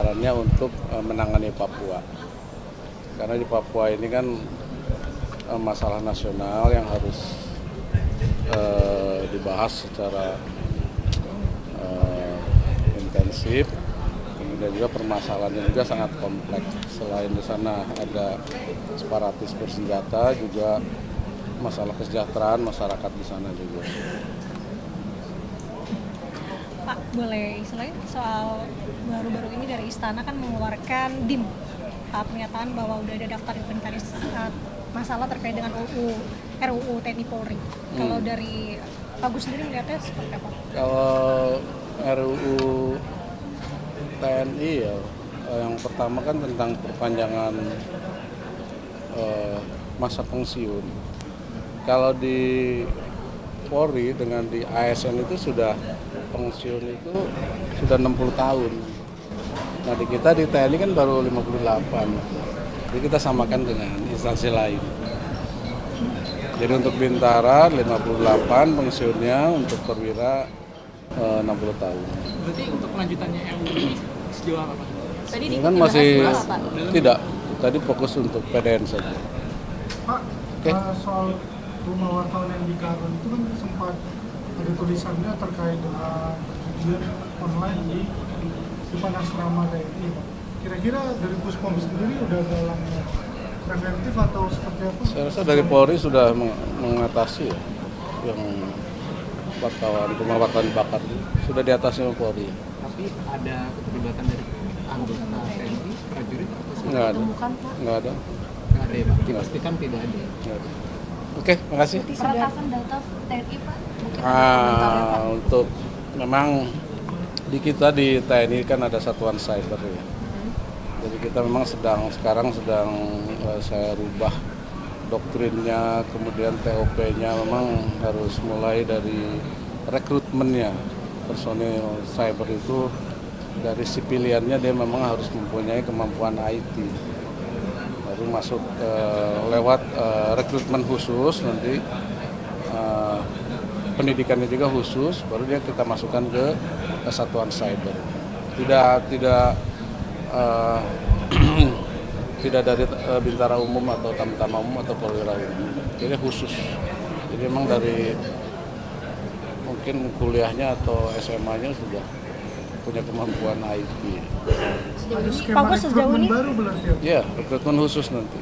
perannya untuk menangani Papua. Karena di Papua ini kan masalah nasional yang harus dibahas secara intensif. Kemudian juga permasalahannya juga sangat kompleks. Selain di sana ada separatis bersenjata, juga masalah kesejahteraan masyarakat di sana juga. Pak, boleh selain soal baru-baru ini dari Istana kan mengeluarkan DIM, pernyataan bahwa udah ada daftar inventaris masalah terkait dengan RUU TNI Polri. Kalau dari Pak Gus sendiri melihatnya seperti apa? Kalau RUU TNI ya, yang pertama kan tentang perpanjangan masa pensiun. Kalau di Polri dengan di ASN itu sudah pensiun itu sudah 60 tahun. Nah di kita di TNI kan baru 58. Jadi kita samakan dengan instansi lain. Jadi untuk Bintara 58 pensiunnya, untuk perwira 60 tahun. Berarti untuk kelanjutannya RUU ini sejauh apa Pak? Tadi Ini kan masih tidak. Tadi fokus untuk PDN saja. Pak, soal rumah wartawan yang di Karon itu kan sempat ada tulisannya terkait dengan perjudian online di depan asrama TNI. Kira-kira dari Puspom sendiri udah ada langkah preventif atau seperti apa? Saya rasa dari Polri sudah mengatasi ya, yang rumah wartawan dibakar sudah diatasi oleh Polri. Tapi ada keterlibatan dari anggota TNI, prajurit atau Nggak ada. Nggak ada ya Pak? Dipastikan tidak ada. Oke, makasih. Peretasan data TNI Pak? Mungkin Untuk memang di kita di TNI kan ada satuan cyber ya. Jadi kita memang sekarang sedang saya rubah doktrinnya, kemudian TOP-nya memang harus mulai dari rekrutmennya. Personil cyber itu dari sipiliannya dia memang harus mempunyai kemampuan IT. Baru masuk lewat rekrutmen khusus, nanti pendidikannya juga khusus, baru dia kita masukkan ke satuan cyber. Tidak dari Bintara umum atau Tamtama umum atau Perwira umum. Jadi khusus. Jadi memang dari mungkin kuliahnya atau SMA-nya sudah punya kemampuan IT. Ada skema rekrutmen baru berarti ya? Ya, rekrutmen khusus nanti.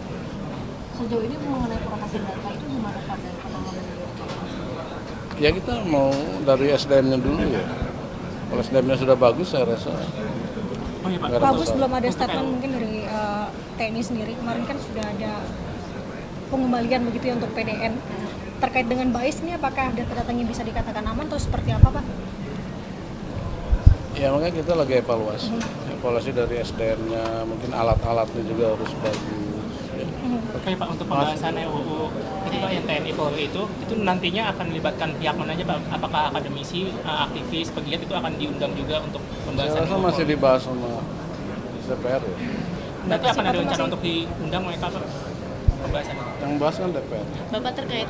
Sejauh ini mengenai peretasan data itu gimana Pak dari penanganan dari Ya kita mau dari SDM-nya dulu ya. Kalau SDM-nya sudah bagus, saya rasa. Oh iya Pak. Nggak ada Pak Gus masalah. belum ada statement mungkin dari TNI sendiri. Kemarin kan sudah ada pengembalian begitu ya untuk PDN. Terkait dengan BAIS ini apakah data-datanya bisa dikatakan aman atau seperti apa Pak? Ya makanya kita lagi evaluasi. Evaluasi dari SDM-nya, mungkin alat-alatnya juga harus bagus. Ya. Oke Pak, untuk pembahasan RUU itu Pak yang TNI Polri itu nantinya akan melibatkan pihak mana aja Pak? Apakah akademisi, aktivis, pegiat itu akan diundang juga untuk pembahasan? Saya rasa masih dibahas sama DPR ya. Nanti akan ada rencana untuk diundang mereka Pak pembahasan? Yang bahas kan DPR. Bapak terkait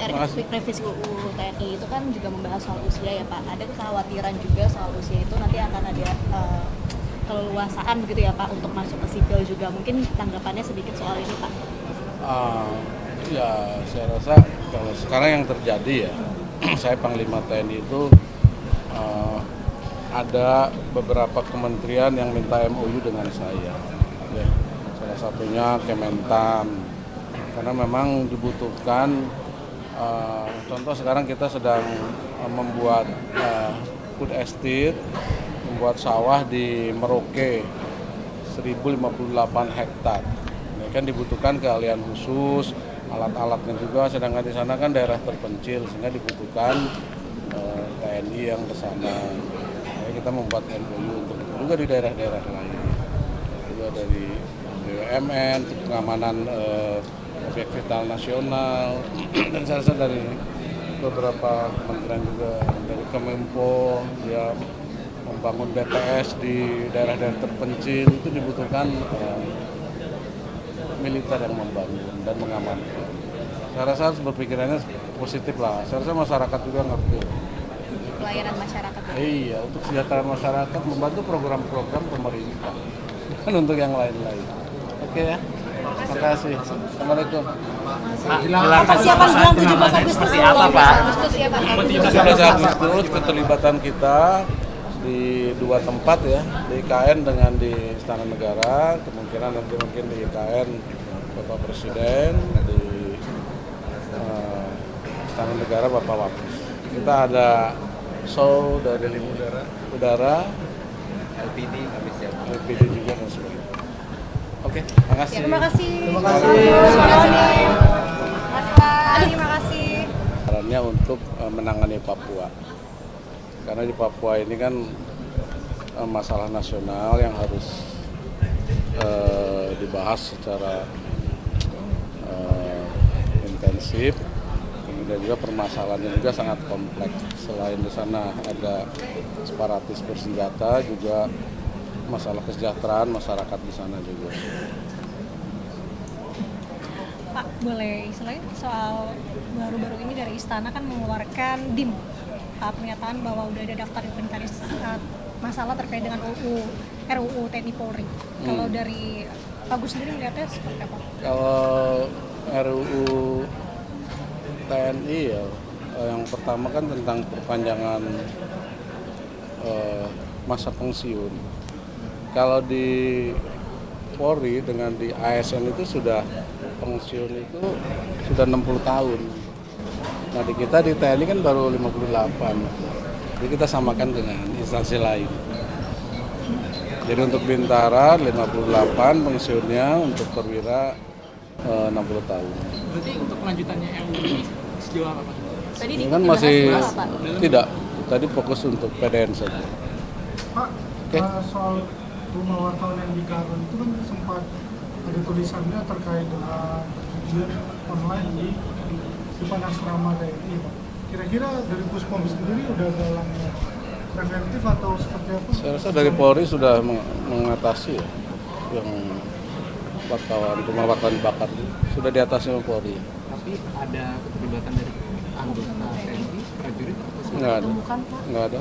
revisi UU TNI itu kan juga membahas soal usia ya Pak. Ada kekhawatiran juga soal usia itu nanti akan ada keleluasaan begitu ya Pak untuk masuk ke sipil juga. Mungkin tanggapannya sedikit soal ini Pak. Ya saya rasa kalau sekarang yang terjadi ya, saya Panglima TNI itu ada beberapa kementerian yang minta MOU dengan saya. Ya, salah satunya Kementan. Karena memang dibutuhkan, contoh sekarang kita sedang membuat food estate, membuat sawah di Merauke 1058 hektar. Ini kan dibutuhkan keahlian khusus, alat-alatnya juga, sedangkan di sana kan daerah terpencil sehingga dibutuhkan TNI yang ke sana. Jadi kita membuat MOU untuk juga di daerah-daerah lain. Juga dari BUMN, pengamanan objek vital nasional, dan saya rasa dari beberapa kementerian juga, dari Kemenpo, dia membangun BTS di daerah-daerah terpencil, itu dibutuhkan militer yang membangun dan mengamankan. Saya rasa harus berpikirannya positif lah, saya rasa masyarakat juga ngerti. Pelayanan masyarakat. Iya, untuk kesejahteraan masyarakat, membantu program-program pemerintah. bukan untuk yang lain-lain. Oke ya, terima kasih. Assalamualaikum. Persiapan bulan 17 Agustus Seperti apa, Pak? Agustus ya Pak. 17 Agustus keterlibatan kita di dua tempat ya, di IKN dengan di Istana Negara, kemungkinan nanti mungkin di IKN Bapak Presiden, di Istana Negara Bapak Wapres. Kita ada show dari udara, LPD kami siap. LPD juga dan sebagainya. Oke, terima kasih. Terima kasih. Terima kasih. Terima kasih. Caranya untuk menangani Papua. Karena di Papua ini kan masalah nasional yang harus dibahas secara intensif. Kemudian juga permasalahannya juga sangat kompleks. Selain di sana ada separatis bersenjata, juga masalah kesejahteraan masyarakat di sana juga. Pak, boleh istilahnya soal baru-baru ini dari Istana kan mengeluarkan DIM, pernyataan bahwa udah ada daftar inventaris masalah terkait dengan RUU TNI Polri. Kalau dari Pak Gus sendiri melihatnya seperti apa? Kalau RUU TNI ya, yang pertama kan tentang perpanjangan masa pensiun. Kalau di Polri dengan di ASN itu sudah pensiun itu sudah 60 tahun. Nah di kita di TNI kan baru 58. Jadi kita samakan dengan instansi lain. Jadi untuk Bintara 58 pensiunnya, untuk perwira 60 tahun. Berarti untuk kelanjutannya RUU ini sejauh apa, Pak? Tadi Ini di kan masih Pak. tidak. Tadi fokus untuk PDN saja. Pak, Oke. soal rumah wartawan yang di Karun itu kan sempat ada tulisannya terkait dengan perjudian online di Panasrama TNI, Pak. Kira-kira dari Puspom sendiri udah ada langkah preventif atau seperti apa? Saya rasa dari Polri sudah mengatasi ya, yang rumah wartawan bakar itu sudah diatasi oleh Polri. Tapi ada keterlibatan dari anggota TNI, prajurit atau Nggak ada. Bukan Pak. Nggak ada.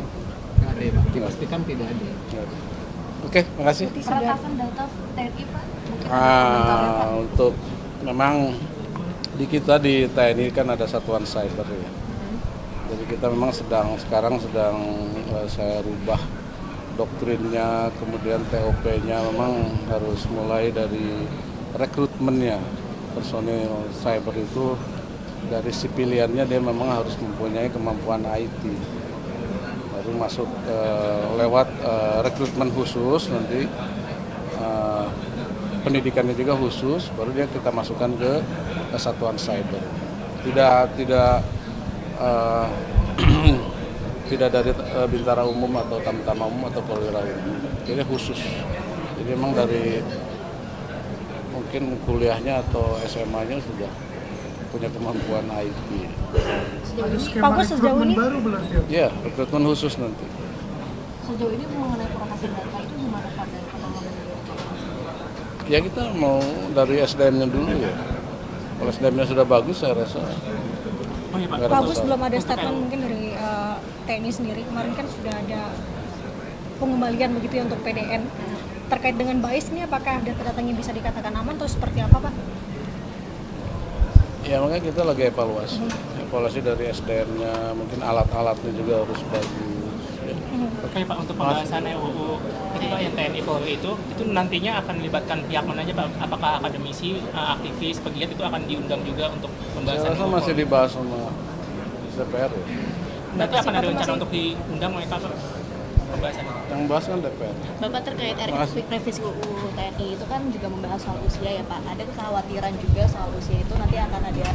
nggak ada ya Pak? Dipastikan tidak ada. Nggak ada. Oke, makasih. Peretasan data TNI Pak. Mungkin ada komentarnya, Pak. Untuk memang di kita di TNI kan ada satuan cyber ya. Jadi kita memang sekarang sedang saya rubah doktrinnya, kemudian TOP-nya memang harus mulai dari rekrutmennya. Personil cyber itu dari sipiliannya dia memang harus mempunyai kemampuan IT. Baru masuk lewat rekrutmen khusus, nanti pendidikannya juga khusus, baru dia kita masukkan ke satuan cyber. Tidak dari bintara umum atau tamtama umum atau perwira umum. Jadi khusus. Jadi memang dari mungkin kuliahnya atau SMA-nya sudah punya kemampuan IT. Skema Pak Gus, sejauh rekrutmen ini- baru berarti ya? Ya, rekrutmen khusus nanti. Sejauh ini mengenai peretasan data itu gimana Pak dari pengalaman beliau? Ya kita mau dari SDM-nya dulu ya. Kalau SDM-nya sudah bagus, saya rasa Oh iya, Pak. nggak ada Pak Gus, masalah. belum ada statement mungkin dari TNI sendiri. Kemarin kan sudah ada pengembalian begitu ya untuk PDN. Terkait dengan BAIS ini apakah data-datanya bisa dikatakan aman atau seperti apa, Pak? Ya makanya kita lagi evaluasi. Evaluasi dari SDM-nya, mungkin alat-alatnya juga harus bagus. Ya. Oke Pak, untuk pembahasan RUU ketika yang TNI Polri itu nantinya akan melibatkan pihak mana aja Pak? Apakah akademisi, aktivis, pegiat itu akan diundang juga untuk Saya pembahasan rasa RUU masih Polri? dibahas sama DPR ya. Nanti akan ada rencana Masih- untuk diundang oleh Pak pembahasan itu? Yang bahas kan DPR. Bapak terkait Makasih. revisi UU TNI itu kan juga membahas soal usia ya Pak. Ada kekhawatiran juga soal usia itu nanti akan ada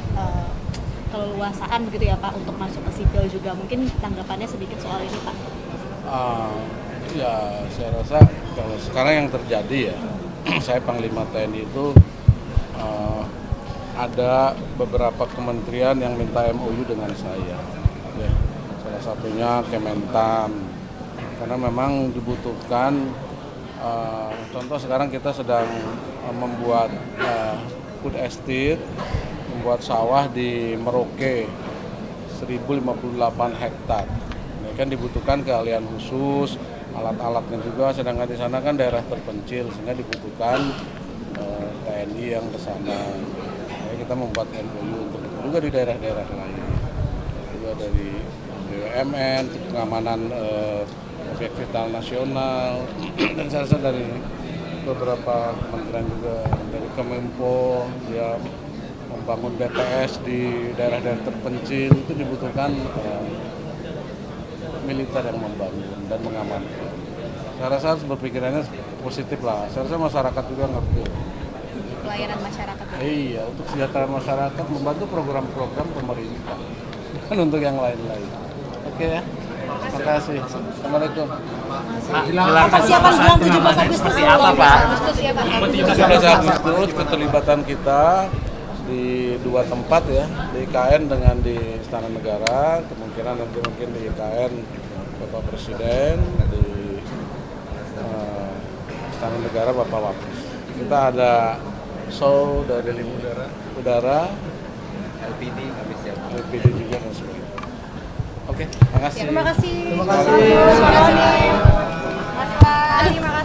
keleluasaan begitu ya Pak untuk masuk ke sipil juga. Mungkin tanggapannya sedikit soal ini Pak. Ya saya rasa kalau sekarang yang terjadi ya, saya Panglima TNI itu ada beberapa kementerian yang minta MOU dengan saya. Ya, salah satunya Kementan, karena memang dibutuhkan. Contoh sekarang kita sedang membuat food estate, membuat sawah di Merauke 1058 hektar. Ini kan dibutuhkan keahlian khusus, alat-alatnya juga, sedangkan di sana kan daerah terpencil sehingga dibutuhkan TNI yang ke sana. Jadi kita membuat MOU untuk juga di daerah-daerah lain, juga dari BUMN, pengamanan objek vital nasional, dan saya rasa dari beberapa kementerian juga, dari Kemenpo, dia membangun BTS di daerah-daerah terpencil, itu dibutuhkan militer yang membangun dan mengamankan. Saya rasa harus berpikirannya positif lah. Saya rasa masyarakat juga ngerti. Pelayanan masyarakat ya. Iya, untuk kesejahteraan masyarakat membantu program-program pemerintah, bukan untuk yang lain-lain. Oke ya, terima kasih. Assalamualaikum. Persiapan bulan 17 Agustus Seperti apa, Pak? Agustus ya Pak. 17 Agustus keterlibatan kita di dua tempat ya, di IKN dengan di Istana Negara, kemungkinan nanti mungkin di IKN Bapak Presiden, di Istana Negara Bapak Wapres. Kita ada show dari udara, LPD kami siap. LPD juga dan sebagainya. Oke, terima kasih. Terima kasih. Terima kasih. Terima kasih. Mas Pak. Terima kasih.